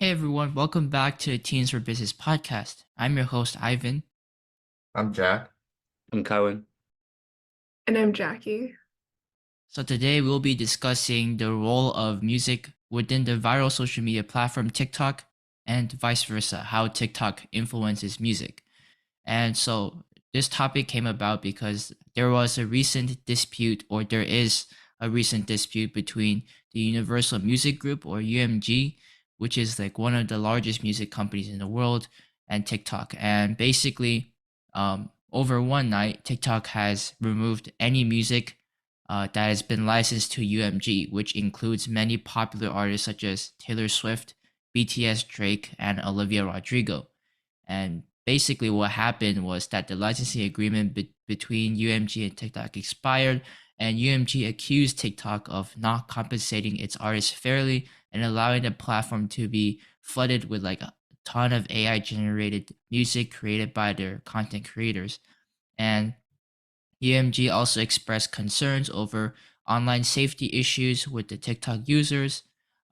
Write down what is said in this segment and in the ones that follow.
Hey everyone, welcome back to the Teens for Business podcast. I'm your host, Ivan. I'm Jack. I'm Cohen. And I'm Jackie. So today we'll be discussing the role of music within the viral social media platform TikTok and vice versa, how TikTok influences music. And so this topic came about because there was a recent dispute, or there is a recent dispute between the Universal Music Group, or UMG, which is like one of the largest music companies in the world, and TikTok. And basically, over one night, TikTok has removed any music that has been licensed to UMG, which includes many popular artists such as Taylor Swift, BTS, Drake, and Olivia Rodrigo. And basically, what happened was that the licensing agreement between UMG and TikTok expired, and UMG accused TikTok of not compensating its artists fairly and allowing the platform to be flooded with like a ton of AI generated music created by their content creators. And UMG also expressed concerns over online safety issues with the TikTok users.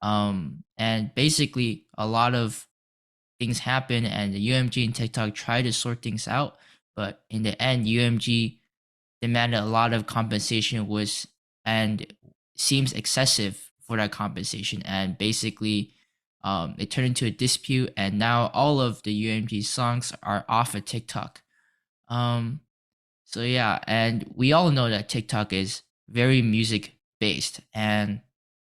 And basically, a lot of things happen, and the UMG and TikTok try to sort things out. But in the end, UMG demanded a lot of compensation, was and seems excessive for that compensation. And basically, it turned into a dispute, and now all of the UMG songs are off of TikTok. Um, so yeah, and we all know that TikTok is very music based. And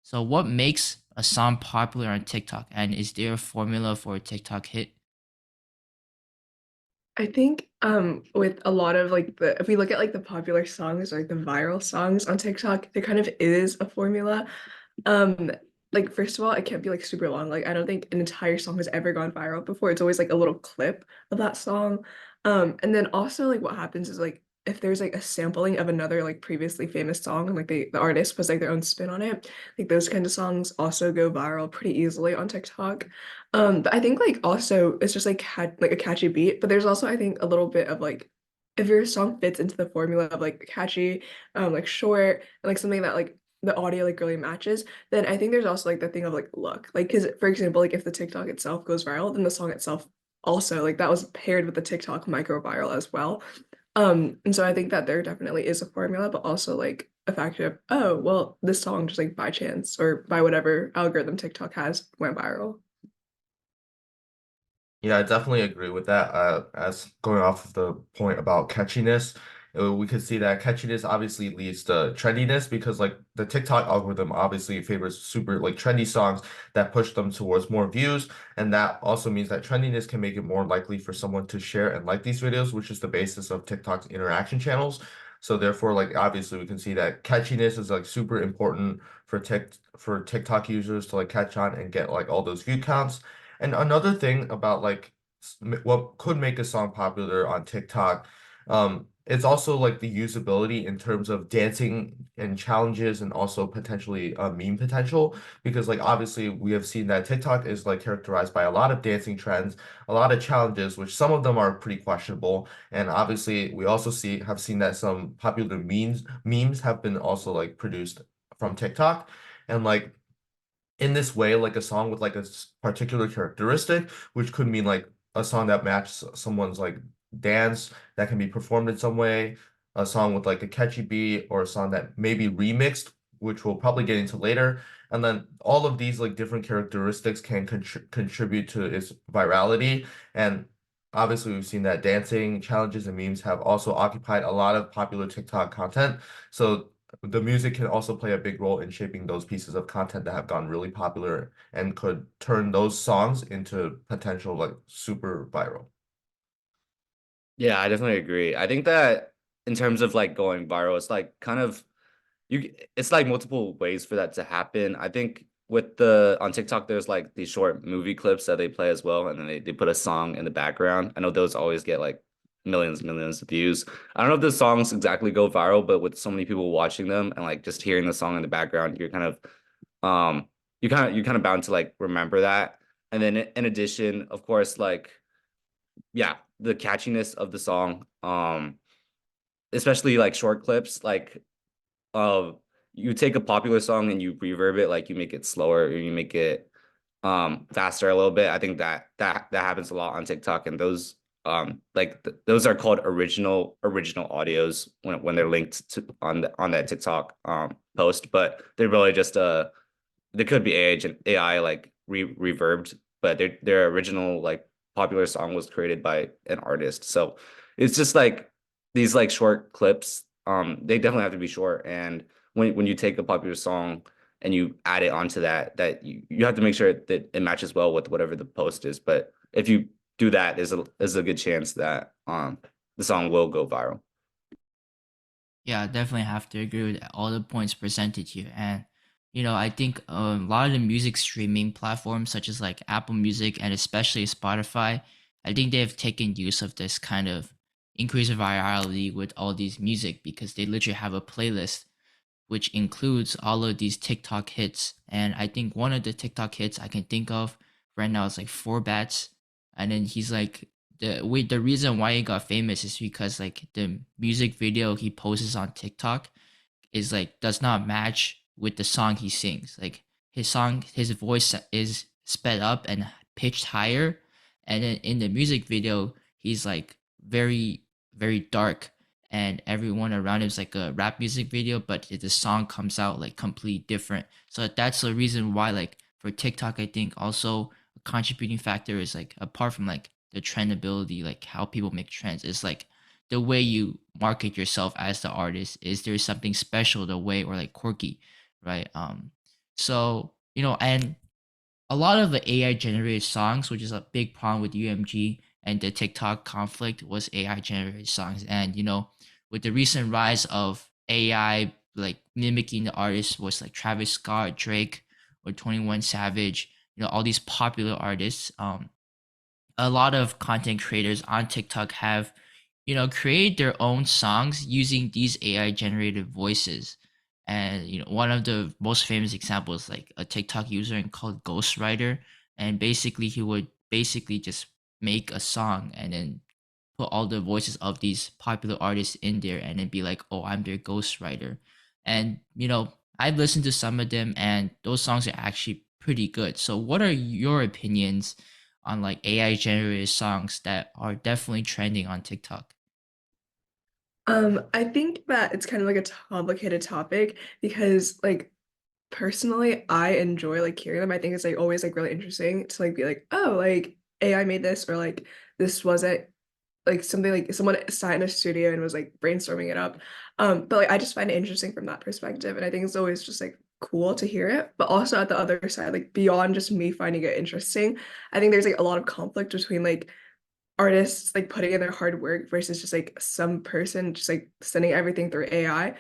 so what makes a song popular on TikTok, and is there a formula for a TikTok hit? I think with a lot of like the if we look at like the popular songs or like the viral songs on TikTok, there kind of is a formula. Um like first of all, it can't be like super long. Like I don't think an entire song has ever gone viral before. It's always like a little clip of that song. And then also like what happens is like if there's like a sampling of another like previously famous song and like the artist puts like their own spin on it, like those kind of songs also go viral pretty easily on TikTok. But I think like also it's just like like a catchy beat, but there's also I think a little bit of like if your song fits into the formula of like catchy, like short, and like something that like the audio like really matches, then I think there's also like the thing of like luck. Like because for example, like if the TikTok itself goes viral, then the song itself also like that was paired with the TikTok micro viral as well. And so I think that there definitely is a formula, but also like a factor of, oh, well, this song just like by chance or by whatever algorithm TikTok has went viral. Yeah, I definitely agree with that. As going off of the point about catchiness, we could see that catchiness obviously leads to trendiness because like the TikTok algorithm obviously favors super like trendy songs that push them towards more views, and that also means that trendiness can make it more likely for someone to share and like these videos, which is the basis of TikTok's interaction channels. So therefore, like obviously we can see that catchiness is like super important for TikTok users to like catch on and get like all those view counts. And another thing about like what could make a song popular on TikTok, it's also like the usability in terms of dancing and challenges and also potentially meme potential because like obviously we have seen that TikTok is like characterized by a lot of dancing trends, a lot of challenges, which some of them are pretty questionable. And obviously we also have seen that some popular memes have been also like produced from TikTok. And like in this way, like a song with like a particular characteristic, which could mean like a song that matches someone's like dance that can be performed in some way, a song with like a catchy beat, or a song that may be remixed, which we'll probably get into later. And then all of these like different characteristics can contribute to its virality. And obviously, we've seen that dancing challenges and memes have also occupied a lot of popular TikTok content. So the music can also play a big role in shaping those pieces of content that have gone really popular and could turn those songs into potential like super viral. Yeah, I definitely agree. I think that in terms of like going viral, it's like kind of it's like multiple ways for that to happen. I think with the on TikTok, there's like these short movie clips that they play as well, and then they put a song in the background. I know those always get like millions, millions of views. I don't know if the songs exactly go viral, but with so many people watching them and like just hearing the song in the background, you're kind of you're kind of bound to like remember that. And then in addition, of course, like yeah, the catchiness of the song, especially like short clips, like uh you take a popular song and you reverb it, like you make it slower or you make it faster a little bit. I think that happens a lot on TikTok, and those like those are called original audios when they're linked to on that TikTok post, but they're really just they could be AI like reverbed, but their original like popular song was created by an artist. So it's just like these like short clips. They definitely have to be short, and when you take a popular song and you add it onto that you have to make sure that it matches well with whatever the post is. But if you do that, there's a good chance that the song will go viral. Yeah, I definitely have to agree with all the points presented here. And, I think a lot of the music streaming platforms, such as like Apple Music and especially Spotify, I think they have taken use of this kind of increase of virality with all these music because they literally have a playlist which includes all of these TikTok hits. And I think one of the TikTok hits I can think of right now is like Four Bats. And then he's like the reason why he got famous is because like the music video he posts on TikTok is like does not match with the song he sings. Like his voice is sped up and pitched higher, and then in the music video he's like very very dark, and everyone around him is like a rap music video, but the song comes out like completely different. So that's the reason why like for TikTok, I think also a contributing factor is like apart from like the trendability, like how people make trends, is like the way you market yourself as the artist. Is there something special the way or like quirky, right? So and a lot of the AI generated songs, which is a big problem with UMG and the TikTok conflict, was AI generated songs. And with the recent rise of AI like mimicking the artists, was like Travis Scott, Drake, or 21 Savage, all these popular artists. A lot of content creators on TikTok have, created their own songs using these AI generated voices. And one of the most famous examples, like a TikTok user called Ghostwriter, and basically he would basically just make a song and then put all the voices of these popular artists in there, and then be like, "Oh, I'm their ghostwriter." And I've listened to some of them, and those songs are actually pretty good. So, what are your opinions on like AI generated songs that are definitely trending on TikTok? I think that it's kind of like a complicated topic because like personally I enjoy like hearing them. I think it's like always like really interesting to like be like, oh, like AI made this, or like this wasn't like something like someone sat in a studio and was like brainstorming it up. But like I just find it interesting from that perspective. And I think it's always just like cool to hear it. But also at the other side, like beyond just me finding it interesting, I think there's like a lot of conflict between like artists like putting in their hard work versus just like some person just like sending everything through AI.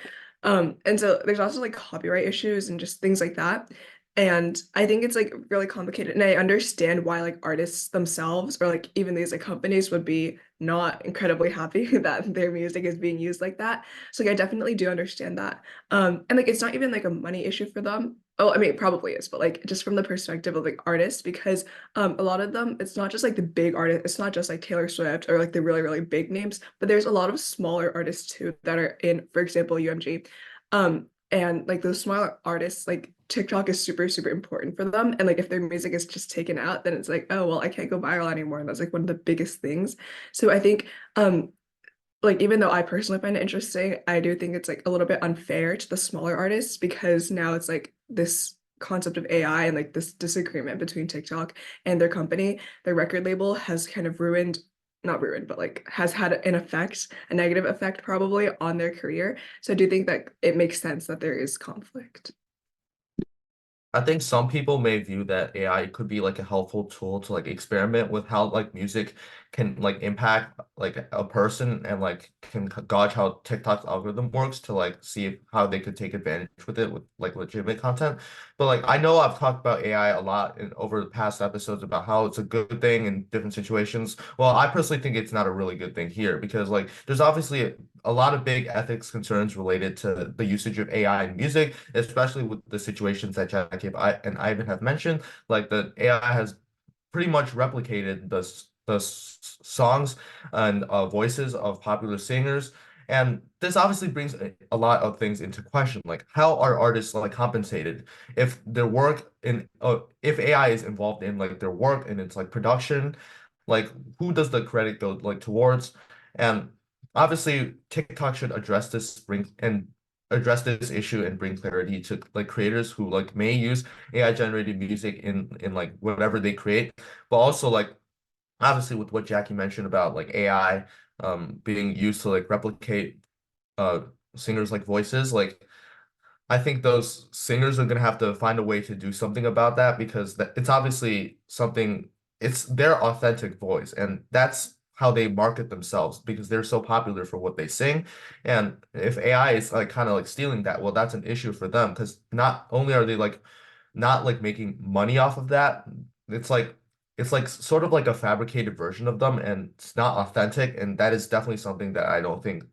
And so there's also like copyright issues and just things like that. And I think it's like really complicated. And I understand why like artists themselves or like even these like companies would be not incredibly happy that their music is being used like that. So like I definitely do understand that. And like it's not even like a money issue for them. Oh, I mean, it probably is, but like just from the perspective of like artists, because a lot of them, it's not just like the big artists, it's not just like Taylor Swift or like the really, really big names, but there's a lot of smaller artists too that are in, for example, UMG. And like those smaller artists, like TikTok is super, super important for them. And like if their music is just taken out, then it's like, oh well, I can't go viral anymore. And that's like one of the biggest things. So I think like even though I personally find it interesting, I do think it's like a little bit unfair to the smaller artists because now it's like this concept of AI and like this disagreement between TikTok and their company, their record label has kind of ruined, not ruined, but like has had an effect, a negative effect probably on their career. So I do think that it makes sense that there is conflict. I think some people may view that AI could be like a helpful tool to like experiment with how like music can like impact like a person, and like can gauge how TikTok's algorithm works to like see how they could take advantage with it with like legitimate content. But like I know I've talked about AI a lot in over the past episodes about how it's a good thing in different situations. Well, I personally think it's not a really good thing here because like there's obviously a lot of big ethics concerns related to the usage of AI in music, especially with the situations that Jackie and Ivan have mentioned. Like the AI has pretty much replicated the songs and voices of popular singers, And this obviously brings a lot of things into question, like how are artists like compensated if their work in if AI is involved in like their work and it's like production, like who does the credit go like towards? And obviously TikTok should address this issue and bring clarity to like creators who like may use AI generated music in like whatever they create, but also like obviously with what Jackie mentioned about like AI being used to like replicate uh singers like voices, like I think those singers are gonna have to find a way to do something about that because it's obviously something, it's their authentic voice, and that's how they market themselves because they're so popular for what they sing. And if AI is like kind of like stealing that, well, that's an issue for them because not only are they like not like making money off of that, it's like it's like sort of like a fabricated version of them and it's not authentic, and that is definitely something that I don't think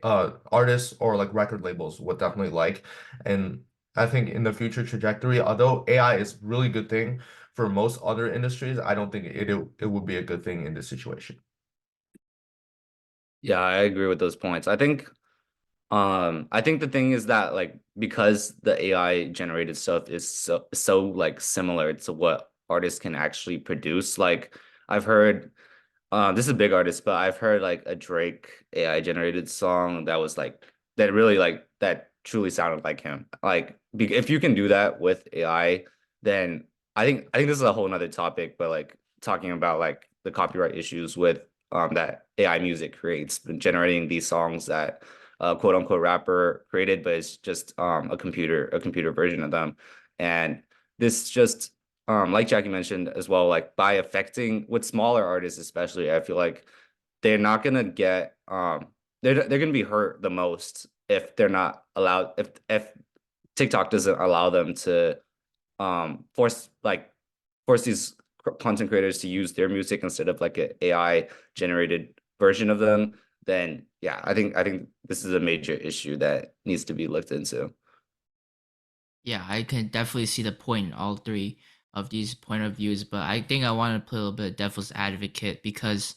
artists or like record labels would definitely like. And I think in the future trajectory, although AI is really good thing for most other industries, I don't think it would be a good thing in this situation. Yeah, I agree with those points. I think the thing is that like because the AI generated stuff is so like similar to what artists can actually produce. Like I've heard this is a big artist, but I've heard like a Drake AI generated song that was like that really like that truly sounded like him. Like if you can do that with AI, then I think this is a whole nother topic, but like talking about like the copyright issues with that AI music creates, generating these songs that quote unquote rapper created, but it's just a computer version of them. And this just like Jackie mentioned as well, like by affecting with smaller artists, especially, I feel like they're not gonna get they're gonna be hurt the most if they're not allowed if TikTok doesn't allow them to force these content creators to use their music instead of like an AI generated version of them, then yeah, I think this is a major issue that needs to be looked into. Yeah, I can definitely see the point in all three of these point of views, but I think I want to play a little bit of devil's advocate because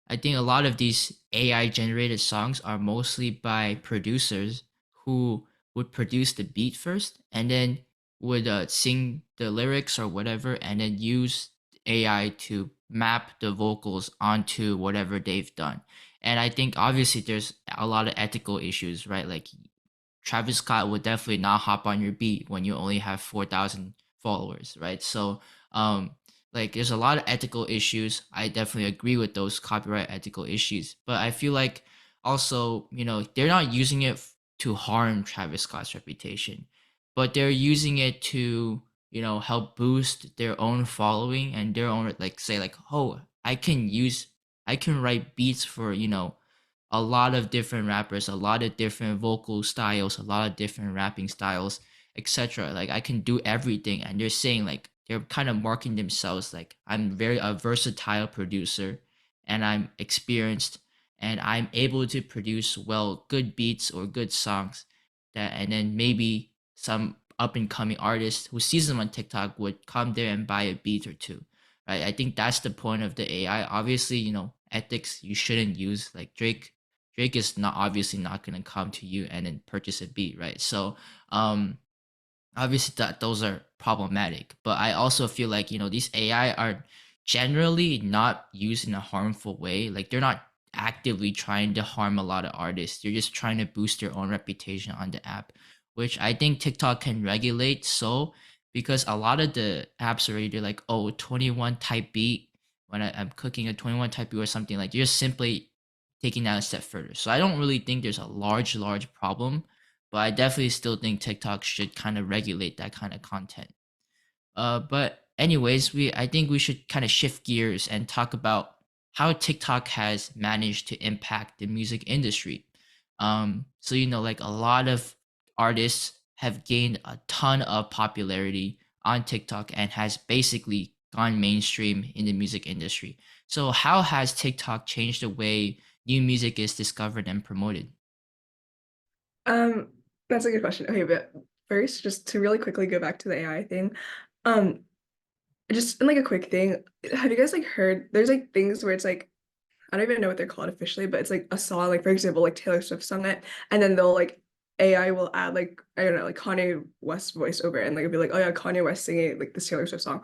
I think a lot of these AI generated songs are mostly by producers who would produce the beat first and then would sing the lyrics or whatever and then use AI to map the vocals onto whatever they've done. And I think obviously there's a lot of ethical issues, right? Like Travis Scott would definitely not hop on your beat when you only have 4,000 followers, right? So, like, there's a lot of ethical issues. I definitely agree with those copyright ethical issues, but I feel like also, they're not using it to harm Travis Scott's reputation, but they're using it to, help boost their own following and their own, like, say, like, oh, I can write beats for, a lot of different rappers, a lot of different vocal styles, a lot of different rapping styles, etc. Like I can do everything, and they're saying like they're kind of marking themselves like I'm very a versatile producer, and I'm experienced, and I'm able to produce good beats or good songs that, and then maybe some up and coming artist who sees them on TikTok would come there and buy a beat or two, right? I think that's the point of the AI. Obviously, ethics you shouldn't use like Drake is not obviously not gonna come to you and then purchase a beat, right? So obviously that those are problematic. But I also feel like, these AI are generally not used in a harmful way. Like they're not actively trying to harm a lot of artists. They're just trying to boost their own reputation on the app, which I think TikTok can regulate so because a lot of the apps already do like, oh, 21 type beat when I'm cooking a 21 type beat or something, like you're just simply taking that a step further. So I don't really think there's a large problem, but I definitely still think TikTok should kind of regulate that kind of content. But anyways, I think we should kind of shift gears and talk about how TikTok has managed to impact the music industry. So like a lot of artists have gained a ton of popularity on TikTok and has basically gone mainstream in the music industry. So how has TikTok changed the way new music is discovered and promoted? Um, that's a good question. Okay, but first, just to really quickly go back to the AI thing, um, just in like a quick thing, have you guys like heard there's like things where it's like I don't even know what they're called officially, but it's like a song, like for example, like Taylor Swift sung it, and then they'll like AI will add like I don't know like Kanye West voice over it, and like it'll be like, oh yeah, Kanye West singing like this Taylor Swift song,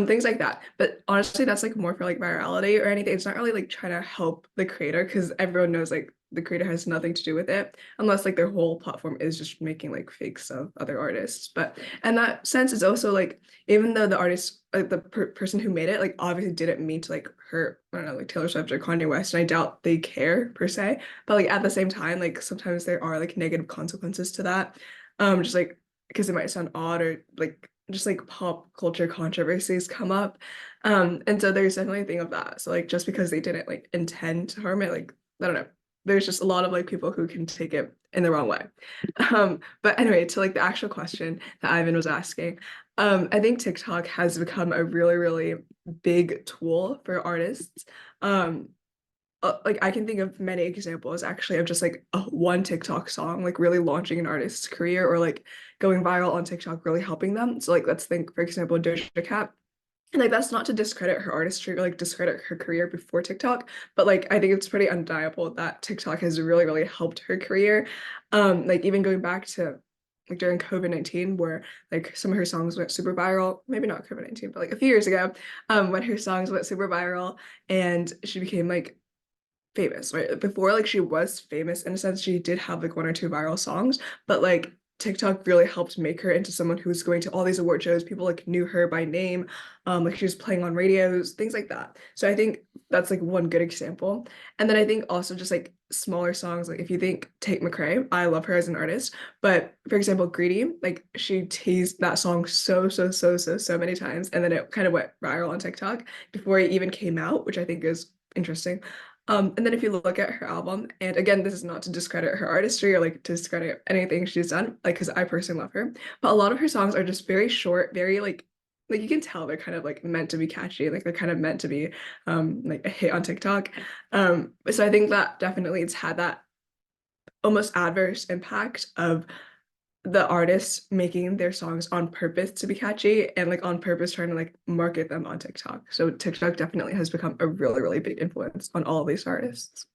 things like that. But honestly, that's like more for like virality or anything. It's not really like trying to help the creator because everyone knows like the creator has nothing to do with it unless like their whole platform is just making like fakes of other artists. But in that sense, it's also like even though the artist, like the person who made it, like obviously didn't mean to like hurt, I don't know, like Taylor Swift or Kanye West, and I doubt they care per se. But like at the same time, like sometimes there are like negative consequences to that. Just like because it might sound odd or like just like pop culture controversies come up. And so there's definitely a thing of that. So like just because they didn't like intend to harm it, like I don't know, there's just a lot of like people who can take it in the wrong way. But anyway, to like the actual question that Ivan was asking, I think TikTok has become a really, really big tool for artists. Um, like I can think of many examples actually of just like a one TikTok song like really launching an artist's career or like going viral on TikTok really helping them. So like let's think for example Doja Cat. And like that's not to discredit her artistry or like discredit her career before TikTok, but like I think it's pretty undeniable that TikTok has really, really helped her career. Like even going back to like during COVID-19 where like some of her songs went super viral, maybe not COVID-19, but like a few years ago, when her songs went super viral and she became like famous, right? Before, like she was famous in a sense, she did have like one or two viral songs, but like TikTok really helped make her into someone who's going to all these award shows. People like knew her by name, like she was playing on radios, things like that. So I think that's like one good example. And then I think also just like smaller songs, like if you think Tate McRae, I love her as an artist, but for example, Greedy, like she teased that song so many times, and then it kind of went viral on TikTok before it even came out, which I think is interesting. And then if you look at her album, and again, this is not to discredit her artistry or like to discredit anything she's done, like because I personally love her, but a lot of her songs are just very short, very like you can tell they're kind of like meant to be catchy, like they're kind of meant to be like a hit on TikTok. So I think that definitely it's had that almost adverse impact of the artists making their songs on purpose to be catchy and like on purpose trying to like market them on TikTok. So TikTok definitely has become a really, really big influence on all of these artists.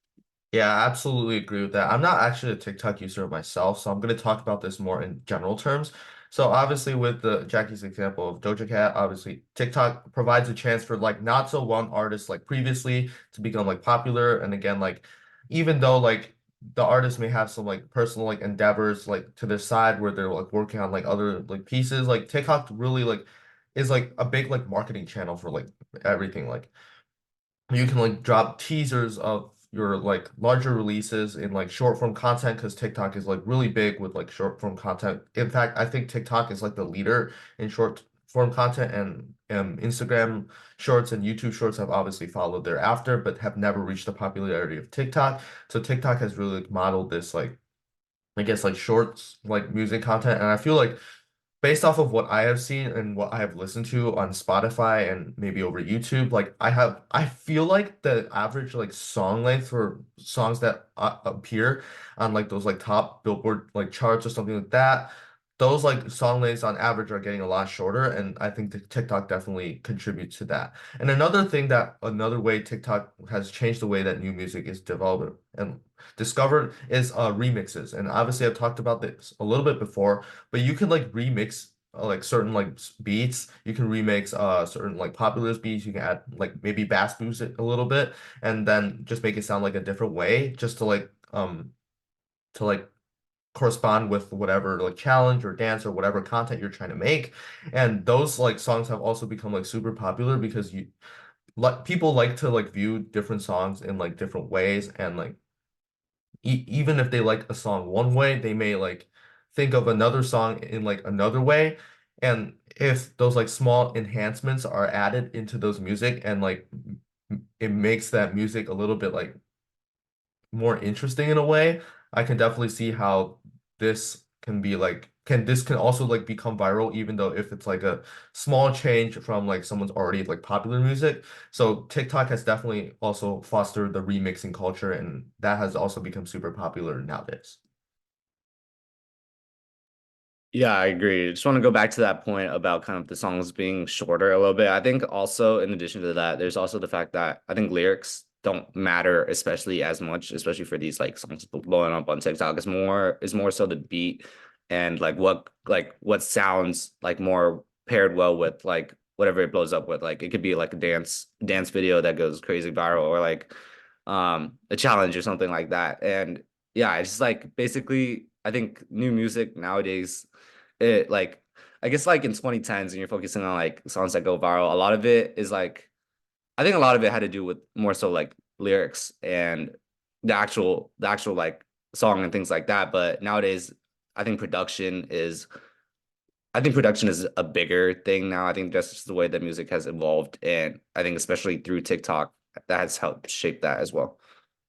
Yeah, I absolutely agree with that. I'm not actually a TikTok user myself, so I'm going to talk about this more in general terms. So obviously with the Jackie's example of Doja Cat, obviously TikTok provides a chance for like not so one artist like previously to become like popular. And again, like even though like the artist may have some like personal like endeavors like to their side where they're like working on like other like pieces, like TikTok really like is like a big like marketing channel for like everything. Like you can like drop teasers of your like larger releases in like short form content because TikTok is like really big with like short form content. In fact, I think TikTok is like the leader in short form content, and Instagram shorts and YouTube shorts have obviously followed thereafter, but have never reached the popularity of TikTok. So TikTok has really like modeled this like I guess like shorts like music content, and I feel like based off of what I have seen and what I have listened to on Spotify and maybe over YouTube, like I feel like the average like song length for songs that appear on like those like top Billboard like charts or something like that, those like song lengths on average are getting a lot shorter, and I think the TikTok definitely contributes to that. And another way TikTok has changed the way that new music is developed and discovered is remixes. And obviously I've talked about this a little bit before, but you can like remix like certain like beats. You can remix certain like popular beats. You can add like maybe bass boost it a little bit and then just make it sound like a different way just to like correspond with whatever like challenge or dance or whatever content you're trying to make. And those like songs have also become like super popular because you like people like to like view different songs in like different ways, and like even if they like a song one way, they may like think of another song in like another way. And if those like small enhancements are added into those music and like it makes that music a little bit like more interesting in a way, I can definitely see how this can be like this can also like become viral even though if it's like a small change from like someone's already like popular music. So TikTok has definitely also fostered the remixing culture, and that has also become super popular nowadays. Yeah, I agree. Just want to go back to that point about kind of the songs being shorter a little bit. I think also in addition to that, there's also the fact that I think lyrics don't matter especially as much, especially for these like songs blowing up on TikTok. It's more so the beat and what sounds like more paired well with like whatever it blows up with. Like it could be like a dance video that goes crazy viral, or like a challenge or something like that. And yeah, it's just like basically I think new music nowadays, it like I guess like in 2010s and you're focusing on like songs that go viral, a lot of it is like I think a lot of it had to do with more so like lyrics and the actual like song and things like that. But nowadays, I think production is a bigger thing now. I think that's just the way that music has evolved, and I think especially through TikTok, that has helped shape that as well.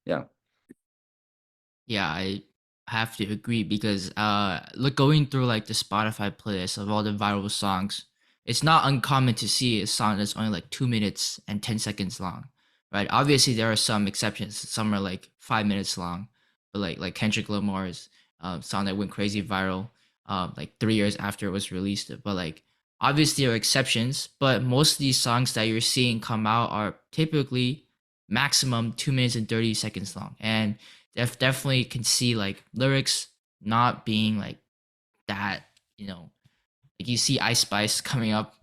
Yeah. Yeah, I have to agree because look, going through like the Spotify playlist of all the viral songs, it's not uncommon to see a song that's only like 2 minutes and 10 seconds long, right? Obviously, there are some exceptions. Some are like 5 minutes long, but like Kendrick Lamar's song that went crazy viral, like 3 years after it was released. But like obviously there are exceptions, but most of these songs that you're seeing come out are typically maximum 2 minutes and 30 seconds long, and definitely can see like lyrics not being like that, you know, like you see Ice Spice coming up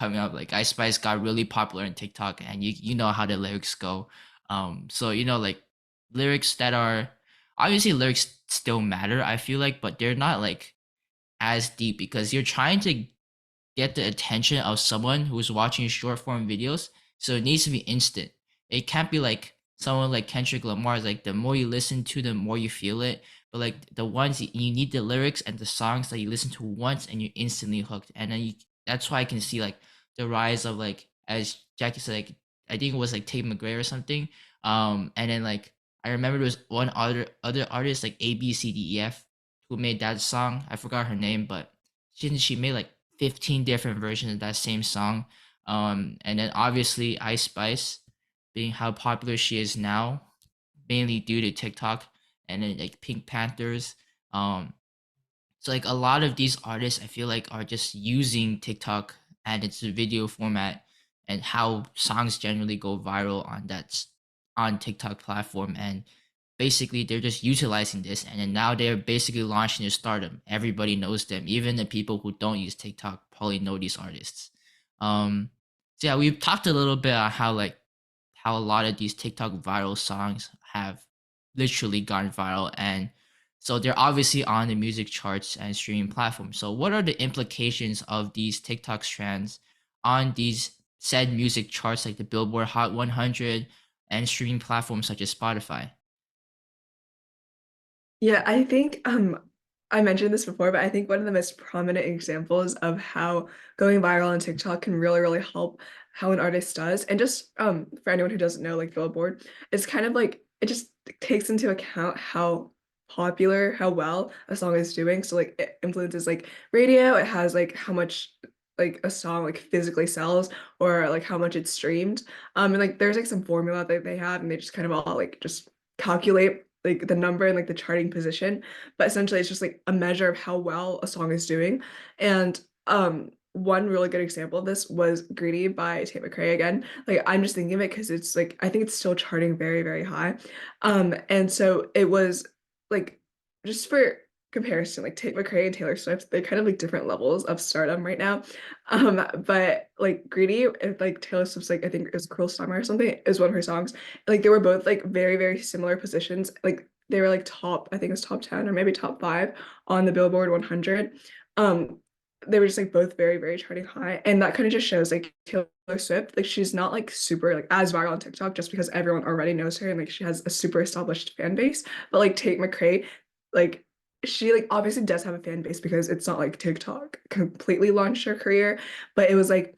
like Ice Spice got really popular in TikTok, and you know how the lyrics go. So you know, like lyrics that are obviously lyrics still matter, I feel like, but they're not like as deep because you're trying to get the attention of someone who's watching short form videos. So it needs to be instant. It can't be like someone like Kendrick Lamar. Is like the more you listen to, the more you feel it. But like the ones you need the lyrics and the songs that you listen to once and you're instantly hooked. And then that's why I can see like the rise of like, as Jackie said, like I think it was like Tate McRae or something. And then like I remember there was one other artist like ABCDEF who made that song. I forgot her name, but she made like 15 different versions of that same song. And then obviously Ice Spice being how popular she is now, mainly due to TikTok, and then like Pink Panthers. Um, so like a lot of these artists I feel like are just using TikTok and its video format and how songs generally go viral on on TikTok platform, and basically they're just utilizing this, and then now they're basically launching their stardom. Everybody knows them. Even the people who don't use TikTok probably know these artists. So yeah, we've talked a little bit on how a lot of these TikTok viral songs have literally gone viral, and so they're obviously on the music charts and streaming platforms. So what are the implications of these TikTok trends on these said music charts like the Billboard Hot 100 and streaming platforms such as Spotify? Yeah, I think I mentioned this before, but I think one of the most prominent examples of how going viral on TikTok can really, really help how an artist does. And just for anyone who doesn't know, like Billboard, it's kind of like it just takes into account how popular, how well a song is doing. So like it influences like radio, it has like how much like a song like physically sells or like how much it's streamed. And like there's like some formula that they have and they just kind of all like just calculate like the number and like the charting position, but essentially it's just like a measure of how well a song is doing. And one really good example of this was Greedy by Tate McRae again. Like I'm just thinking of it because it's like I think it's still charting very, very high. And so it was like just for comparison, like Tate McRae and Taylor Swift, they're kind of like different levels of stardom right now. But like Greedy, like Taylor Swift's like I think it was Cruel Summer or something, is one of her songs. Like they were both like very, very similar positions. Like they were like top, I think it was top 10 or maybe top 5 on the Billboard 100. Um, they were just like both very, very charting high. And that kind of just shows like Taylor Swift, like she's not like super like as viral on TikTok just because everyone already knows her and like she has a super established fan base. But like Tate McRae, like she like obviously does have a fan base because it's not like TikTok completely launched her career, but it was like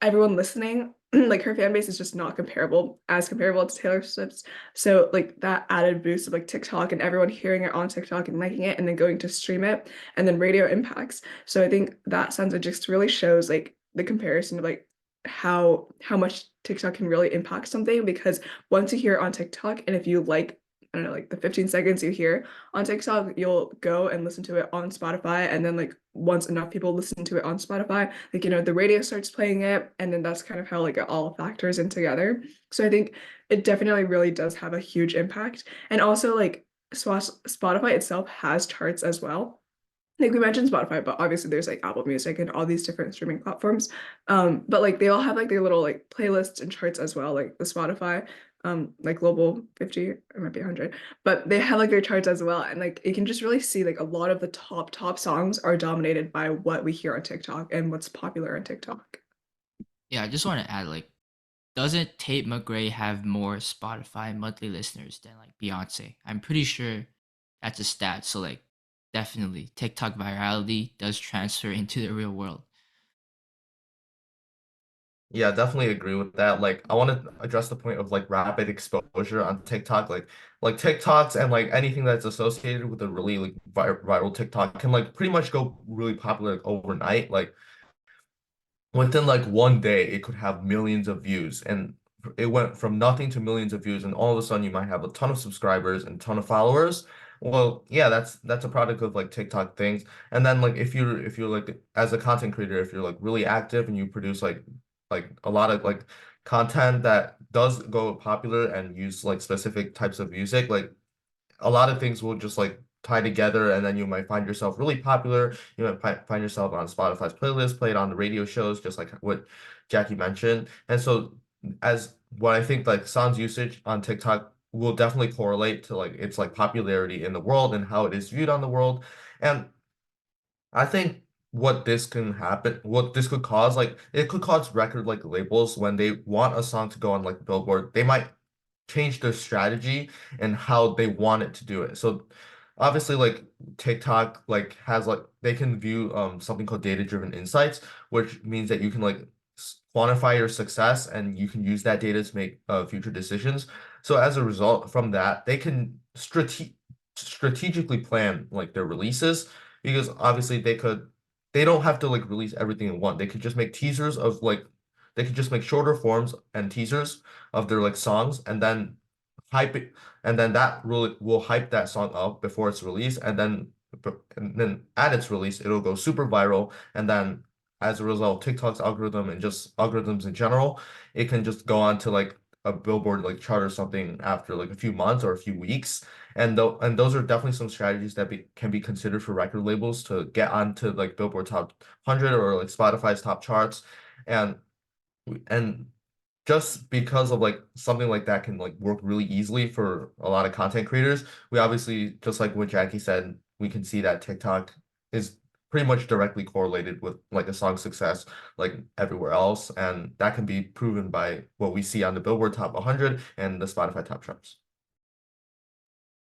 everyone listening, like her fan base is just not comparable to Taylor Swift's. So like that added boost of like TikTok and everyone hearing it on TikTok and liking it and then going to stream it and then radio impacts. So I think that sense of just really shows like the comparison of like how much TikTok can really impact something because once you hear it on TikTok and if you like I don't know, like the 15 seconds you hear on TikTok, you'll go and listen to it on Spotify. And then like once enough people listen to it on Spotify, like, you know, the radio starts playing it. And then that's kind of how like it all factors in together. So I think it definitely really does have a huge impact. And also like Spotify itself has charts as well. Like we mentioned Spotify, but obviously there's like Apple Music and all these different streaming platforms. But like they all have like their little like playlists and charts as well, like the Spotify, like Global 50, it might be 100, but they have like their charts as well. And like you can just really see like a lot of the top songs are dominated by what we hear on TikTok and what's popular on TikTok. Yeah, I just want to add, like, doesn't Tate McRae have more Spotify monthly listeners than like Beyonce? I'm pretty sure that's a stat. So like, definitely TikTok virality does transfer into the real world. Yeah, definitely agree with that. Like, I want to address the point of like rapid exposure on TikTok. Like TikToks and like anything that's associated with a really like viral TikTok can like pretty much go really popular like, overnight. Like within like one day, it could have millions of views, and it went from nothing to millions of views, and all of a sudden you might have a ton of subscribers and ton of followers. Well, yeah, that's a product of like TikTok things. And then like if you're like as a content creator, if you're like really active and you produce like a lot of like content that does go popular and use like specific types of music, like a lot of things will just like tie together, and then you might find yourself really popular. You might find yourself on Spotify's playlist, played on the radio shows, just like what Jackie mentioned. And so, as what I think like songs usage on TikTok will definitely correlate to like its like popularity in the world and how it is viewed on the world. And I think what this could cause, like it could cause record like labels when they want a song to go on like Billboard, they might change their strategy and how they want it to do it. So obviously like TikTok like has like they can view something called data-driven insights, which means that you can like quantify your success and you can use that data to make future decisions. So as a result from that, they can strategically plan like their releases, because obviously they don't have to like release everything in one. They could just make teasers of like they could just make shorter forms and teasers of their like songs, and then hype it, and then that really will hype that song up before it's released, and then at its release it'll go super viral, and then as a result TikTok's algorithm and just algorithms in general, it can just go on to like a Billboard like chart or something after like a few months or a few weeks. And those are definitely some strategies that can be considered for record labels to get onto like Billboard Top 100 or like Spotify's top charts. And and just because of like something like that can like work really easily for a lot of content creators, we obviously, just like what Jackie said, we can see that TikTok is pretty much directly correlated with like a song's success like everywhere else, and that can be proven by what we see on the Billboard Top 100 and the Spotify top charts.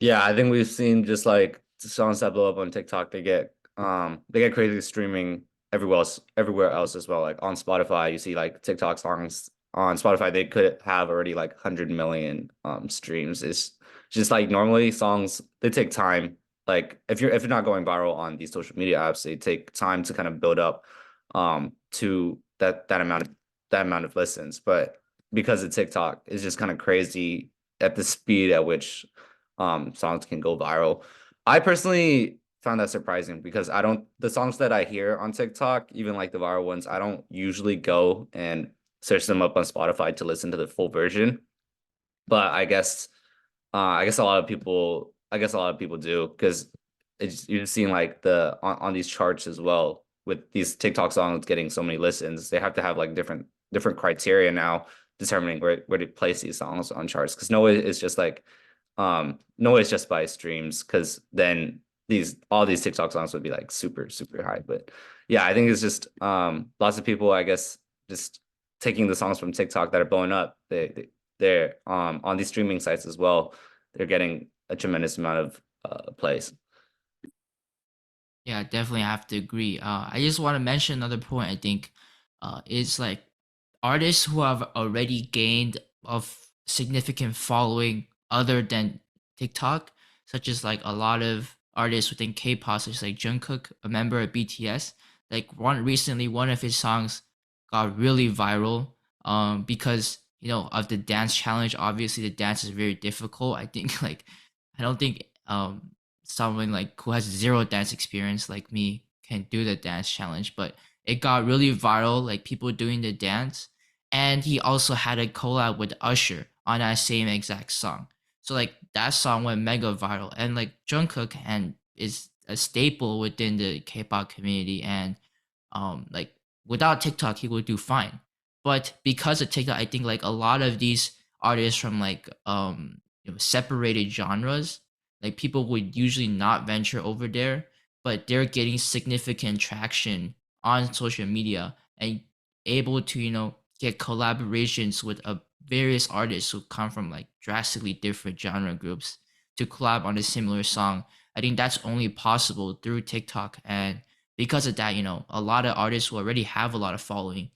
Yeah, I think we've seen just like songs that blow up on TikTok, they get crazy streaming everywhere else as well. Like on Spotify, you see like TikTok songs on Spotify, they could have already like 100 million streams. It's just like normally songs, they take time. Like if you're not going viral on these social media apps, they take time to kind of build up to that amount of listens. But because of TikTok, it's just kind of crazy at the speed at which songs can go viral. I personally found that surprising because the songs that I hear on TikTok, even like the viral ones, I don't usually go and search them up on Spotify to listen to the full version. But I guess a lot of people do, because you're seeing like on these charts as well, with these TikTok songs getting so many listens, they have to have like different criteria now determining where to place these songs on charts. Because no, it's just by streams, because then all these TikTok songs would be like super high. But yeah, I think it's just lots of people, I guess, just taking the songs from TikTok that are blowing up. They're on these streaming sites as well. They're getting a tremendous amount of plays. Yeah, definitely have to agree. I just want to mention another point. I think is like artists who have already gained of significant following other than TikTok, such as like a lot of artists within K-pop, such as like Jungkook, a member of BTS. Like one of his songs got really viral because of the dance challenge. Obviously, the dance is very difficult. I think like I don't think someone like who has zero dance experience like me can do the dance challenge, but it got really viral, like people doing the dance. And he also had a collab with Usher on that same exact song. So like that song went mega viral, and like Jungkook and is a staple within the K-pop community, and like without TikTok he would do fine. But because of TikTok, I think like a lot of these artists from like separated genres, like people would usually not venture over there, but they're getting significant traction on social media and able to get collaborations with various artists who come from like drastically different genre groups to collab on a similar song. I think that's only possible through TikTok, and because of that, a lot of artists who already have a lot of following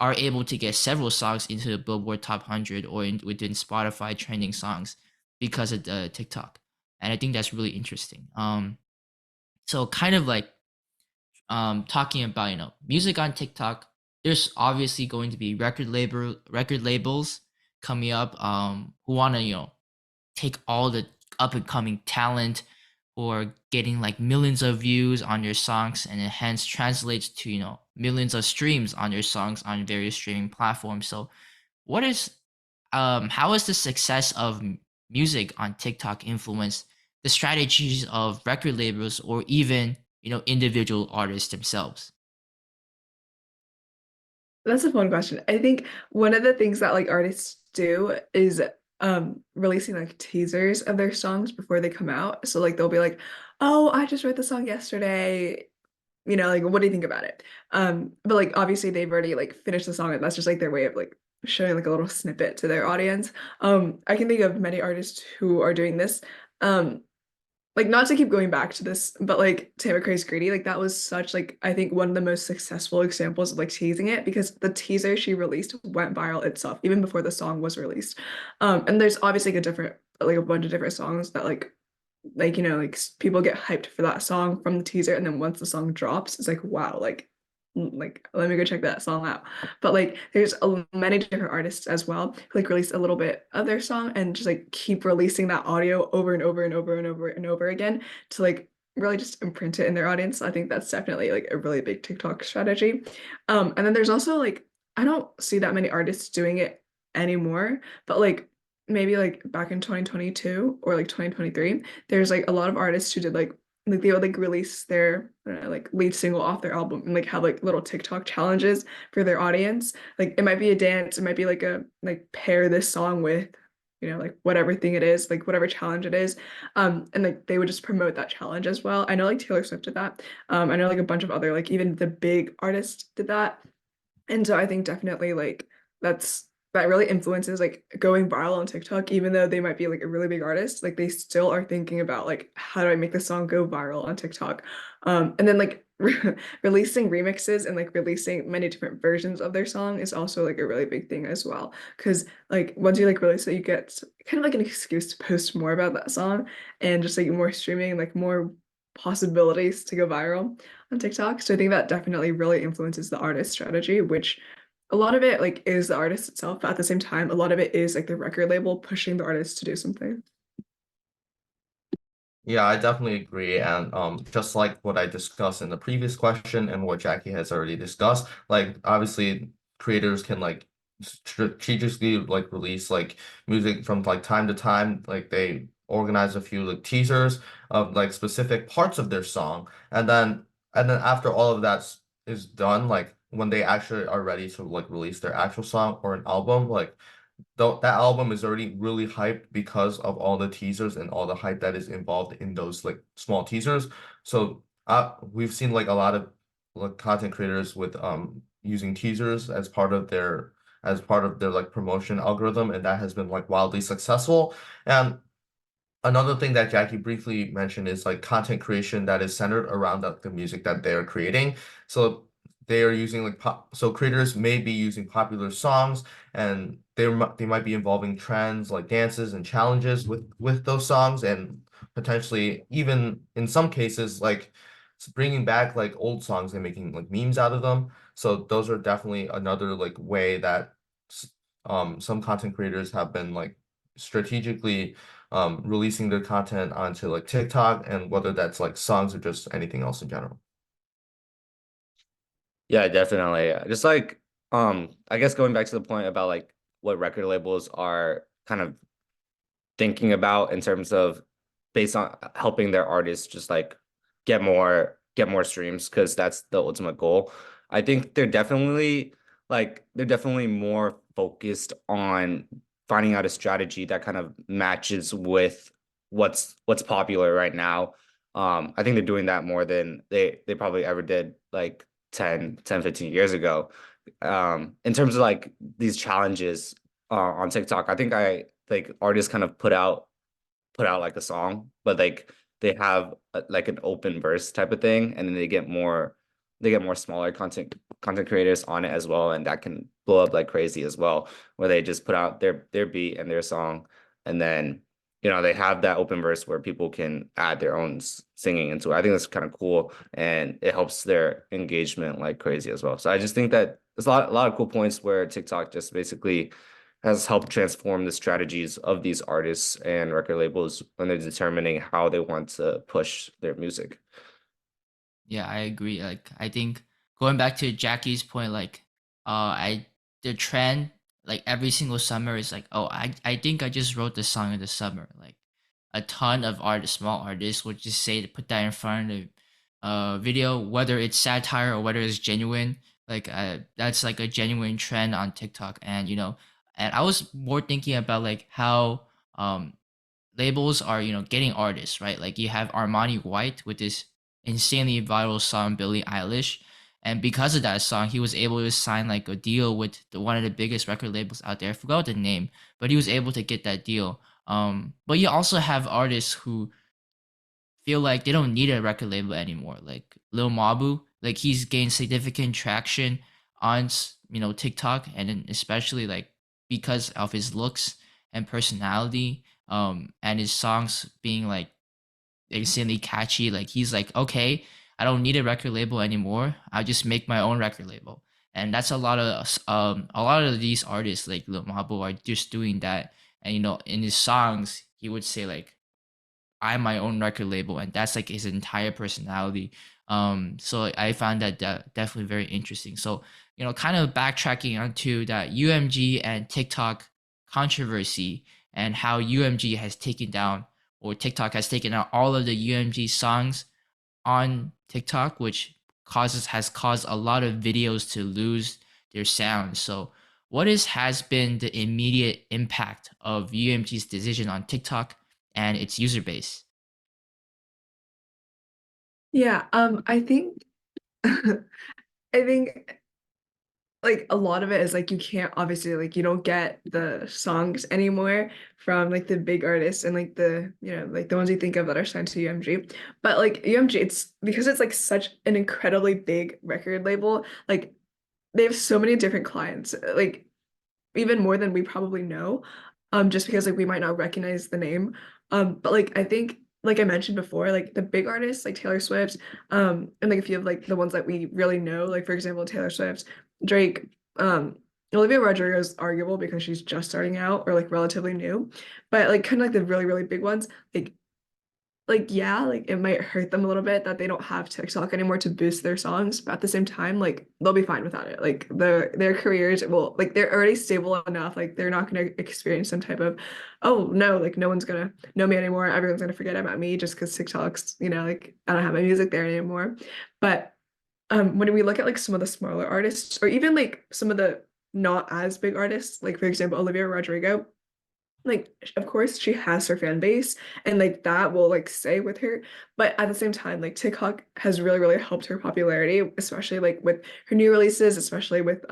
are able to get several songs into the Billboard Top 100 or within Spotify trending songs because of the TikTok. And I think that's really interesting. So kind of like talking about music on TikTok, there's obviously going to be record labels coming up who want to take all the up and coming talent or getting like millions of views on your songs, and it hence translates to millions of streams on your songs on various streaming platforms. So what is how is the success of music on TikTok influenced the strategies of record labels or even individual artists themselves? That's a fun question. I think one of the things that like artists do is releasing like teasers of their songs before they come out. So like they'll be like, "Oh, I just wrote the song yesterday. Like what do you think about it?" But like obviously they've already like finished the song, and that's just like their way of like showing like a little snippet to their audience. I can think of many artists who are doing this. Um like not to keep going back to this, but like Tama Craze Greedy, like that was such like I think one of the most successful examples of like teasing it, because the teaser she released went viral itself even before the song was released. And there's obviously a bunch of different songs that like people get hyped for that song from the teaser, and then once the song drops it's like wow, like let me go check that song out. But like there's many different artists as well who like release a little bit of their song and just like keep releasing that audio over and over and over and over and over again to like really just imprint it in their audience. I think that's definitely like a really big TikTok strategy. And then there's also like I don't see that many artists doing it anymore, but like maybe like back in 2022 or like 2023, there's like a lot of artists who did like they would like release their like lead single off their album and like have like little TikTok challenges for their audience. Like it might be a dance, it might be like a like pair this song with like whatever thing it is, like whatever challenge it is. And like they would just promote that challenge as well. I know like Taylor Swift did that. I know like a bunch of other like even the big artists did that. And so I think definitely like that really influences like going viral on TikTok, even though they might be like a really big artist, like they still are thinking about like how do I make the song go viral on TikTok? And then like releasing remixes and like releasing many different versions of their song is also like a really big thing as well. Cause like once you like release it, you get kind of like an excuse to post more about that song and just like more streaming, like more possibilities to go viral on TikTok. So I think that definitely really influences the artist strategy, which a lot of it like is the artist itself, but at the same time, a lot of it is like the record label pushing the artist to do something. Yeah, I definitely agree. And just like what I discussed in the previous question and what Jackie has already discussed, like obviously creators can like strategically like release like music from like time to time. Like they organize a few like teasers of like specific parts of their song, and then after all of is done, like when they actually are ready to like release their actual song or an album, like though that album is already really hyped because of all the teasers and all the hype that is involved in those like small teasers. So we've seen like a lot of like content creators with using teasers as part of their like promotion algorithm, and that has been like wildly successful. And another thing that Jackie briefly mentioned is like content creation that is centered around the music that they're creating. So they are using like so creators may be using popular songs, and they might be involving trends like dances and challenges with those songs, and potentially even in some cases like bringing back like old songs and making like memes out of them. So those are definitely another like way that some content creators have been like strategically releasing their content onto like TikTok, and whether that's like songs or just anything else in general. Yeah, definitely. Just like I guess going back to the point about like what record labels are kind of thinking about in terms of based on helping their artists just like get more streams because that's the ultimate goal. I think they're definitely more focused on finding out a strategy that kind of matches with what's popular right now. I think they're doing that more than they probably ever did like 15 years ago. In terms of like these challenges on TikTok, I think I like artists kind of put out like a song, but like they have like an open verse type of thing, and then they get more smaller content creators on it as well, and that can blow up like crazy as well, where they just put out their beat and their song, and then they have that open verse where people can add their own singing into it. I think that's kind of cool, and it helps their engagement like crazy as well. So I just think that there's a lot of cool points where TikTok just basically has helped transform the strategies of these artists and record labels when they're determining how they want to push their music. Yeah, I agree. Like, I think going back to Jackie's point, like, I the trend like every single summer is like, oh, I think I just wrote the song in the summer. Like, a ton of artists, small artists, would just say to put that in front of video, whether it's satire or whether it's genuine. Like, that's like a genuine trend on TikTok, and and I was more thinking about like how labels are getting artists, right? Like, you have Armani White with this insanely viral song Billie Eilish, and because of that song he was able to sign like a deal with one of the biggest record labels out there. I forgot the name, but he was able to get that deal. But you also have artists who feel like they don't need a record label anymore, like Lil Mabu. Like, he's gained significant traction on TikTok, and then especially like because of his looks and personality, and his songs being like insanely catchy. Like, he's like, okay, I don't need a record label anymore. I'll just make my own record label. And that's a lot of these artists like Lil Mabo are just doing that. And in his songs, he would say like, I'm my own record label, and that's like his entire personality. So I found that definitely very interesting. So kind of backtracking onto that UMG and TikTok controversy, and how UMG has taken down, or TikTok has taken out all of the UMG songs on TikTok, which has caused a lot of videos to lose their sound. So what has been the immediate impact of UMG's decision on TikTok and its user base? Yeah, I think I think like a lot of it is like you can't obviously like you don't get the songs anymore from like the big artists and like the like the ones you think of that are signed to UMG. But like UMG, it's because it's like such an incredibly big record label, like they have so many different clients, like even more than we probably know, just because like we might not recognize the name. But like I think like I mentioned before, like the big artists like Taylor Swift, and like a few of like the ones that we really know, like for example, Taylor Swift, Drake, Olivia Rodrigo is arguable because she's just starting out or like relatively new, but like kind of like the really, really big ones, like yeah, like it might hurt them a little bit that they don't have TikTok anymore to boost their songs, but at the same time, like they'll be fine without it. Like their careers will like they're already stable enough. Like they're not gonna experience some type of, oh no, like no one's gonna know me anymore. Everyone's gonna forget about me just because TikTok's, like I don't have my music there anymore. But when we look at like some of the smaller artists, or even like some of the not as big artists, like for example, Olivia Rodrigo, like of course she has her fan base and like that will like stay with her, but at the same time like TikTok has really really helped her popularity, especially like with her new releases, especially with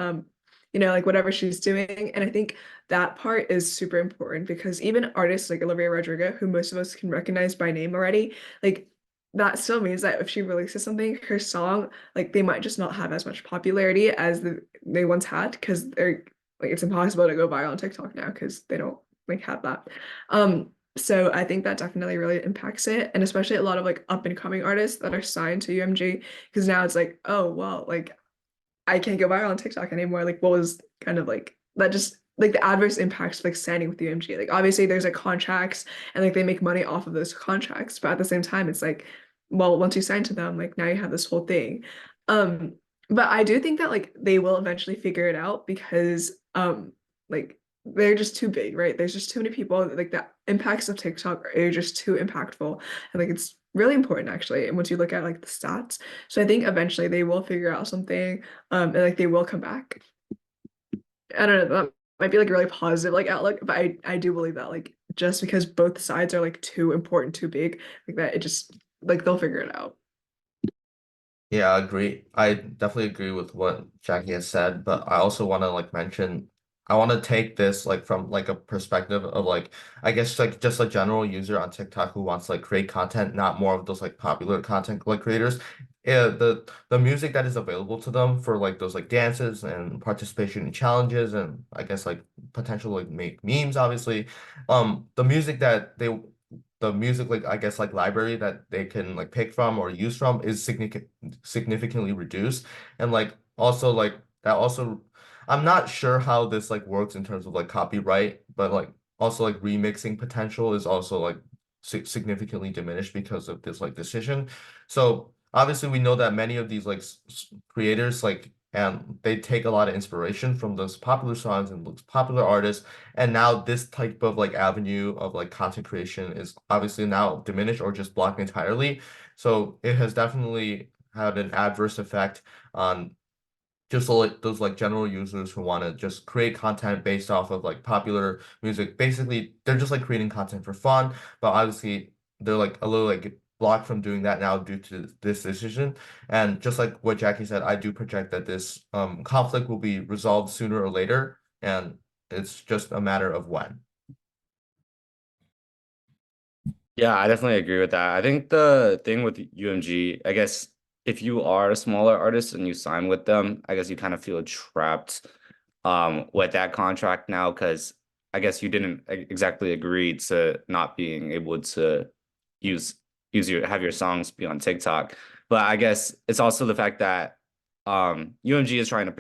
like whatever she's doing. And I think that part is super important because even artists like Olivia Rodrigo, who most of us can recognize by name already, like that still means that if she releases something, her song, like they might just not have as much popularity as they once had, because they're like it's impossible to go viral on TikTok now because they don't like have that. So I think that definitely really impacts it, and especially a lot of like up and coming artists that are signed to UMG, because now it's like, oh well, like I can't go viral on TikTok anymore. Like what was kind of like that just like the adverse impacts of like signing with UMG. Like obviously there's like contracts and like they make money off of those contracts, but at the same time it's like, well, once you sign to them, like now you have this whole thing. Um, but I do think that like they will eventually figure it out because like they're just too big, right? There's just too many people. Like the impacts of TikTok are just too impactful. And like it's really important actually. And once you look at like the stats. So I think eventually they will figure out something and like they will come back. I don't know, that might be like a really positive like outlook, but I do believe that like just because both sides are like too important, too big, like that it just like they'll figure it out. Yeah, I agree. I definitely agree with what Jackie has said, but I also want to like mention I want to take this like from like a perspective of like I guess like just a general user on TikTok who wants to like create content, not more of those like popular content like creators. Yeah, the music that is available to them for like those like dances and participation in challenges and I guess like potential like make memes obviously. The music that the music like I guess like library that they can like pick from or use from is significantly reduced and like also like that also I'm not sure how this like works in terms of like copyright but like also like remixing potential is also like significantly diminished because of this like decision. So obviously we know that many of these like creators like and they take a lot of inspiration from those popular songs and those popular artists and now this type of like avenue of like content creation is obviously now diminished or just blocked entirely. So it has definitely had an adverse effect on just like those like general users who want to just create content based off of like popular music. Basically, they're just like creating content for fun, but obviously they're like a little like blocked from doing that now due to this decision. And just like what Jackie said, I do project that this conflict will be resolved sooner or later, and it's just a matter of when. Yeah, I definitely agree with that. I think the thing with UMG, I guess if you are a smaller artist and you sign with them, I guess you kind of feel trapped with that contract now because I guess you didn't exactly agree to not being able to use have your songs be on TikTok. But I guess it's also the fact that UMG is trying to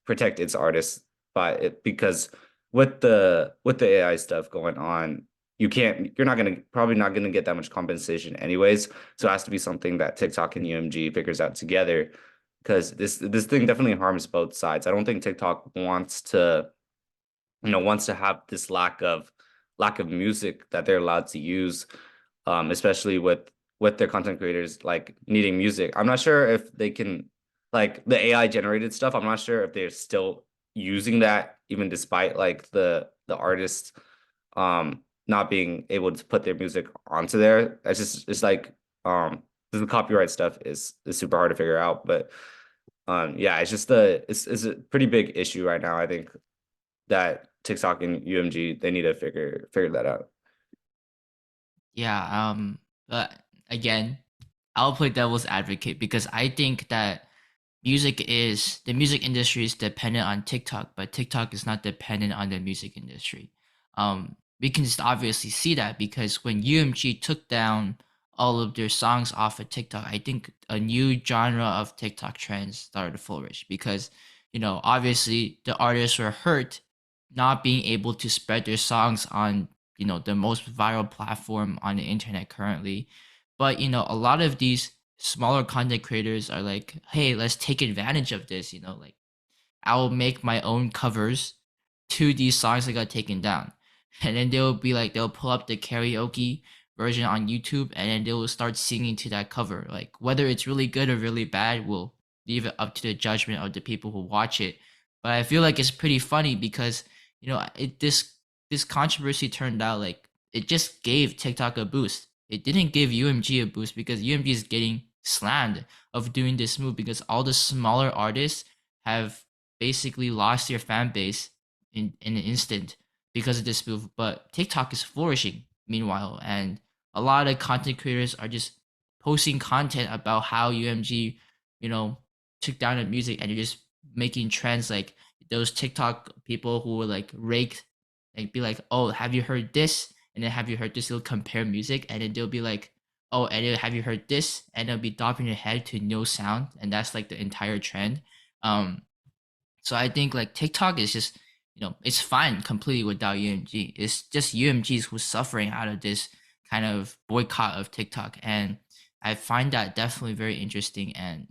protect its artists by it because with the AI stuff going on, you're not gonna probably not gonna get that much compensation anyways. So it has to be something that TikTok and UMG figures out together because this thing definitely harms both sides. I don't think TikTok wants to have this lack of music that they're allowed to use, especially with their content creators like needing music. I'm not sure if they can like the AI generated stuff. I'm not sure if they're still using that even despite like the artist not being able to put their music onto there. It's like the copyright stuff is super hard to figure out, but yeah, it's just it's a pretty big issue right now. I think that TikTok and UMG they need to figure that out. Yeah, but again, I'll play devil's advocate because I think that the music industry is dependent on TikTok, but TikTok is not dependent on the music industry. We can just obviously see that because when UMG took down all of their songs off of TikTok, I think a new genre of TikTok trends started to flourish because, obviously the artists were hurt not being able to spread their songs on, the most viral platform on the internet currently. But, a lot of these smaller content creators are like, hey, let's take advantage of this, like I'll make my own covers to these songs that got taken down. And then they'll pull up the karaoke version on YouTube and then they will start singing to that cover. Like whether it's really good or really bad, we'll leave it up to the judgment of the people who watch it. But I feel like it's pretty funny because, this controversy turned out like it just gave TikTok a boost. It didn't give UMG a boost because UMG is getting slammed of doing this move because all the smaller artists have basically lost their fan base in an instant because of this move. But TikTok is flourishing meanwhile, and a lot of content creators are just posting content about how UMG, you know, took down the music, and they're just making trends like those TikTok people who will like rake, like be like, oh, have you heard this? And then have you heard this? They'll compare music, and then they'll be like, oh, and then have you heard this? And they'll be dropping their head to no sound, and that's like the entire trend. Um, so I think like TikTok is just it's fine completely without UMG. It's just UMG's who's suffering out of this kind of boycott of TikTok. And I find that definitely very interesting. And,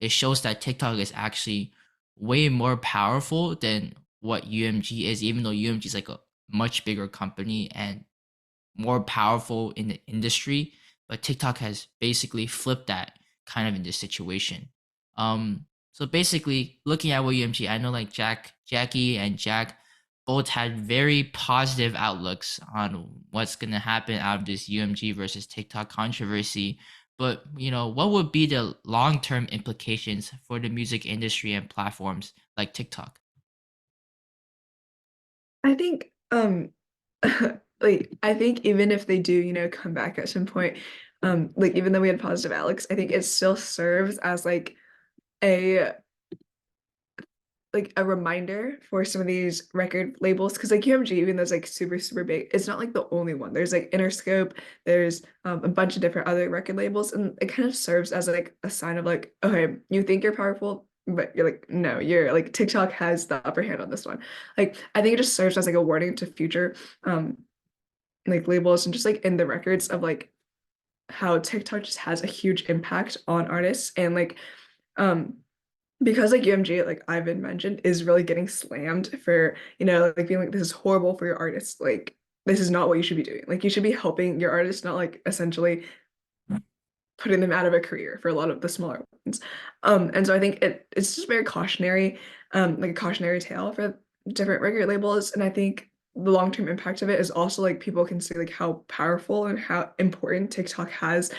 it shows that TikTok is actually way more powerful than what UMG is, even though UMG is like a much bigger company and more powerful in the industry. But TikTok has basically flipped that kind of in this situation. So basically, looking at what UMG, I know like Jackie, and Jack both had very positive outlooks on what's gonna happen out of this UMG versus TikTok controversy. But what would be the long-term implications for the music industry and platforms like TikTok? I think like I think even if they do, come back at some point, like even though we had positive Alex, I think it still serves as a a reminder for some of these record labels, because like UMG, even though it's like super super big, it's not like the only one. There's like Interscope, there's a bunch of different other record labels, and it kind of serves as like a sign of like, okay, you think you're powerful, but you're like, no, you're like TikTok has the upper hand on this one. Like I think it just serves as like a warning to future like labels, and just like in the records of like how TikTok just has a huge impact on artists, and like um because like UMG, like Ivan mentioned, is really getting slammed for, like being like, this is horrible for your artists. Like, this is not what you should be doing. Like, you should be helping your artists, not like essentially putting them out of a career for a lot of the smaller ones. And so I think it's just very cautionary, like a cautionary tale for different record labels. And I think the long-term impact of it is also like people can see like how powerful and how important TikTok has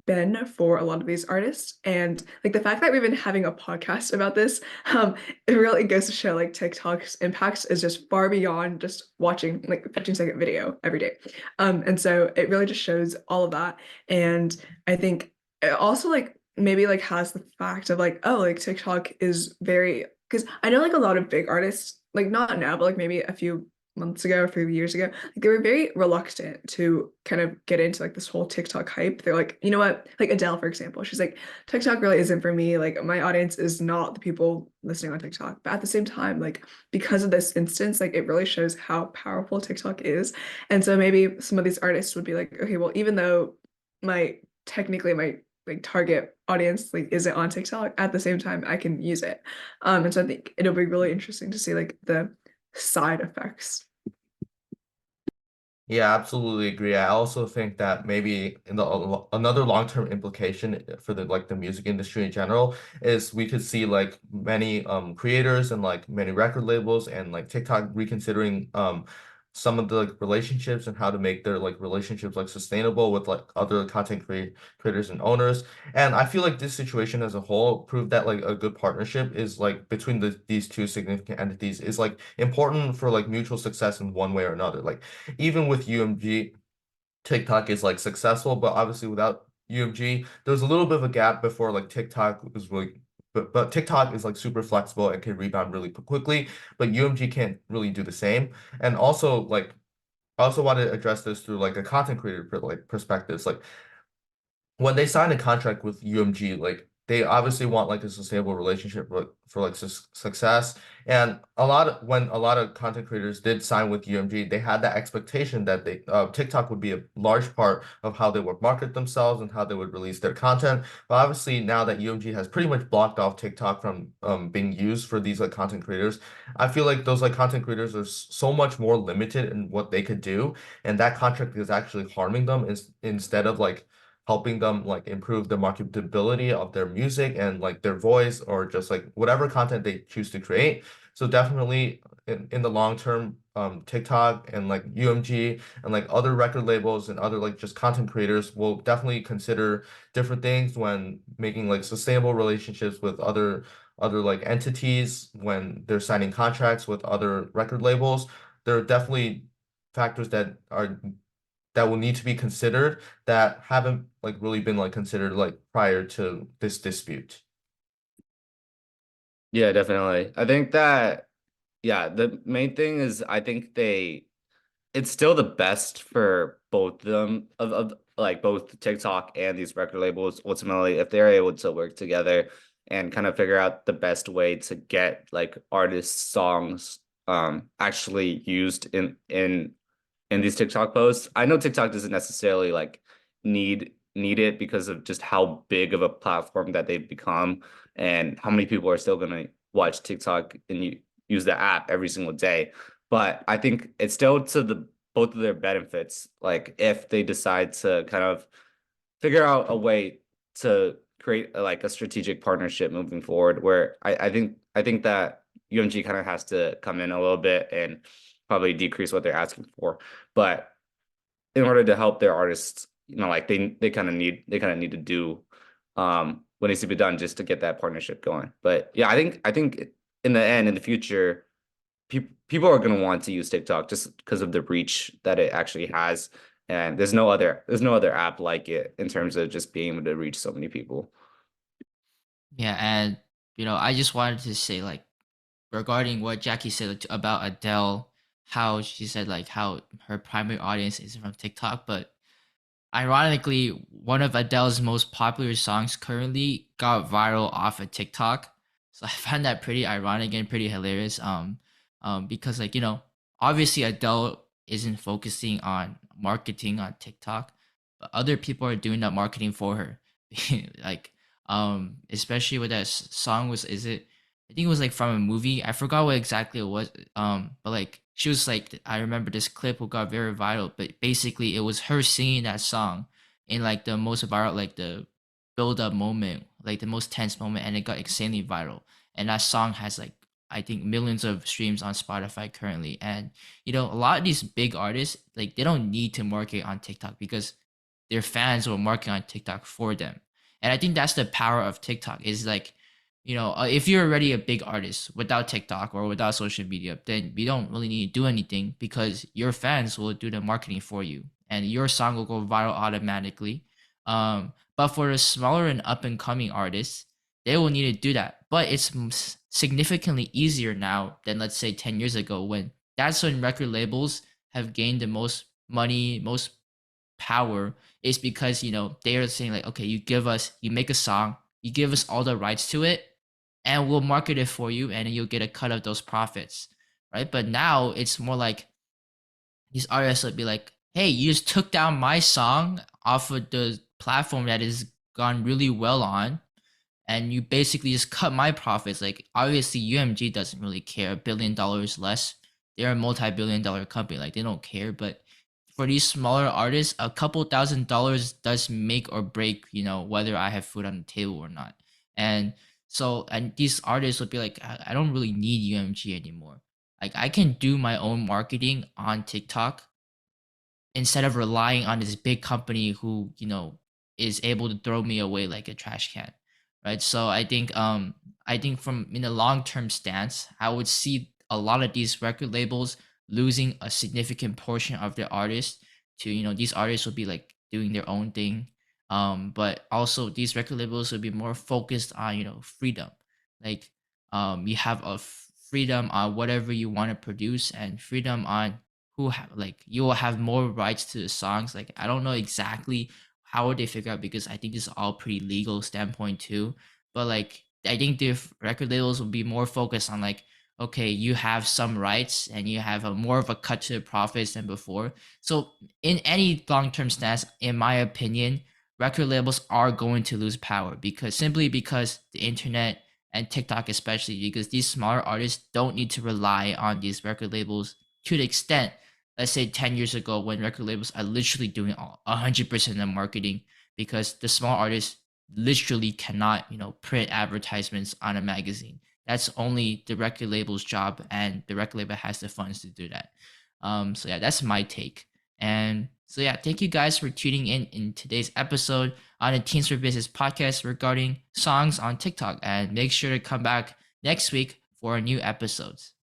been for a lot of these artists. And like the fact that we've been having a podcast about this, it really goes to show like TikTok's impact is just far beyond just watching like a 15-second video every day. And so it really just shows all of that. And I think it also like maybe like has the fact of like, oh, like TikTok is very, because I know like a lot of big artists, like not now, but like maybe a few months ago, a few years ago, like they were very reluctant to kind of get into like this whole TikTok hype. They're like, you know what? Like Adele, for example, she's like, TikTok really isn't for me. Like my audience is not the people listening on TikTok. But at the same time, like because of this instance, like it really shows how powerful TikTok is. And so maybe some of these artists would be like, okay, well, even though my like target audience like isn't on TikTok, at the same time I can use it. And so I think it'll be really interesting to see like the side effects. Yeah, absolutely agree. I also think that maybe in the another long-term implication for the music industry in general is we could see like many creators and like many record labels and like TikTok reconsidering some of the like relationships and how to make their like relationships like sustainable with like other creators and owners. And I feel like this situation as a whole proved that like a good partnership is like between these two significant entities is like important for like mutual success in one way or another. Like even with UMG, TikTok is like successful, but obviously without UMG, there's a little bit of a gap before like TikTok was really, but TikTok is like super flexible and can rebound really quickly, but UMG can't really do the same. And also like I also want to address this through like a content creator perspectives. Like when they sign a contract with UMG, like they obviously want like a sustainable relationship for like success. And when a lot of content creators did sign with UMG, they had that expectation that TikTok would be a large part of how they would market themselves and how they would release their content. But obviously now that UMG has pretty much blocked off TikTok from being used for these like content creators, I feel like those like content creators are so much more limited in what they could do, and that contract is actually harming them instead of like helping them like improve the marketability of their music and like their voice or just like whatever content they choose to create. So definitely in the long term, TikTok and like UMG and like other record labels and other like just content creators will definitely consider different things when making like sustainable relationships with other like entities when they're signing contracts with other record labels. There are definitely factors that will need to be considered that haven't like really been like considered like prior to this dispute. Yeah, definitely. I think that, yeah, the main thing is I think it's still the best for both of them of like both TikTok and these record labels ultimately if they're able to work together and kind of figure out the best way to get like artists' songs actually used in these TikTok posts. I know TikTok doesn't necessarily like need it because of just how big of a platform that they've become and how many people are still gonna watch TikTok and use the app every single day. But I think it's still to the both of their benefits. Like if they decide to kind of figure out a way to create like a strategic partnership moving forward, where I think that UMG kind of has to come in a little bit and probably decrease what they're asking for. But in order to help their artists, like they kind of need to do what needs to be done just to get that partnership going. But yeah, I think in the end, in the future, people are going to want to use TikTok just because of the reach that it actually has. And there's no other app like it in terms of just being able to reach so many people. Yeah, and I just wanted to say, like, regarding what Jackie said about Adele, how she said like how her primary audience is from TikTok, but ironically, one of Adele's most popular songs currently got viral off of TikTok. So I find that pretty ironic and pretty hilarious. Because like obviously Adele isn't focusing on marketing on TikTok, but other people are doing that marketing for her. Like, especially with that song was is it? I think it was like from a movie. I forgot what exactly it was. But like she was like, I remember this clip who got very viral. But basically, it was her singing that song in like the most viral, like the build up moment, like the most tense moment, and it got insanely viral. And that song has like I think millions of streams on Spotify currently. And a lot of these big artists like they don't need to market on TikTok because their fans will market on TikTok for them. And I think that's the power of TikTok is like if you're already a big artist without TikTok or without social media, then you don't really need to do anything because your fans will do the marketing for you and your song will go viral automatically. But for the smaller and up and coming artists, they will need to do that. But it's significantly easier now than let's say 10 years ago when that's when record labels have gained the most money, most power is because they are saying like, okay, you make a song, you give us all the rights to it and we'll market it for you and you'll get a cut of those profits, right? But now it's more like these artists would be like, hey, you just took down my song off of the platform that is gone really well on and you basically just cut my profits. Like obviously UMG doesn't really care, $1 billion less, they're a multi-billion-dollar company, like they don't care. But for these smaller artists, a couple $1,000s does make or break, whether I have food on the table or not. And so, and these artists would be like, I don't really need UMG anymore. Like, I can do my own marketing on TikTok instead of relying on this big company who, is able to throw me away like a trash can. Right. So I think from in a long-term stance, I would see a lot of these record labels losing a significant portion of their artists to these artists will be like doing their own thing, but also these record labels will be more focused on freedom, like you have a freedom on whatever you want to produce and freedom on like you will have more rights to the songs. Like I don't know exactly how would they figure out because I think this is all pretty legal standpoint too, but like I think the record labels will be more focused on like, okay, you have some rights and you have a more of a cut to the profits than before. So in any long-term stance, in my opinion, record labels are going to lose power because simply because the internet and TikTok especially, because these smaller artists don't need to rely on these record labels to the extent, let's say 10 years ago when record labels are literally doing 100% of marketing because the small artists literally cannot, print advertisements on a magazine. That's only the record label's job, and the record label has the funds to do that. So yeah, that's my take. And so yeah, thank you guys for tuning in today's episode on the Teens for Business podcast regarding songs on TikTok. And make sure to come back next week for new episodes.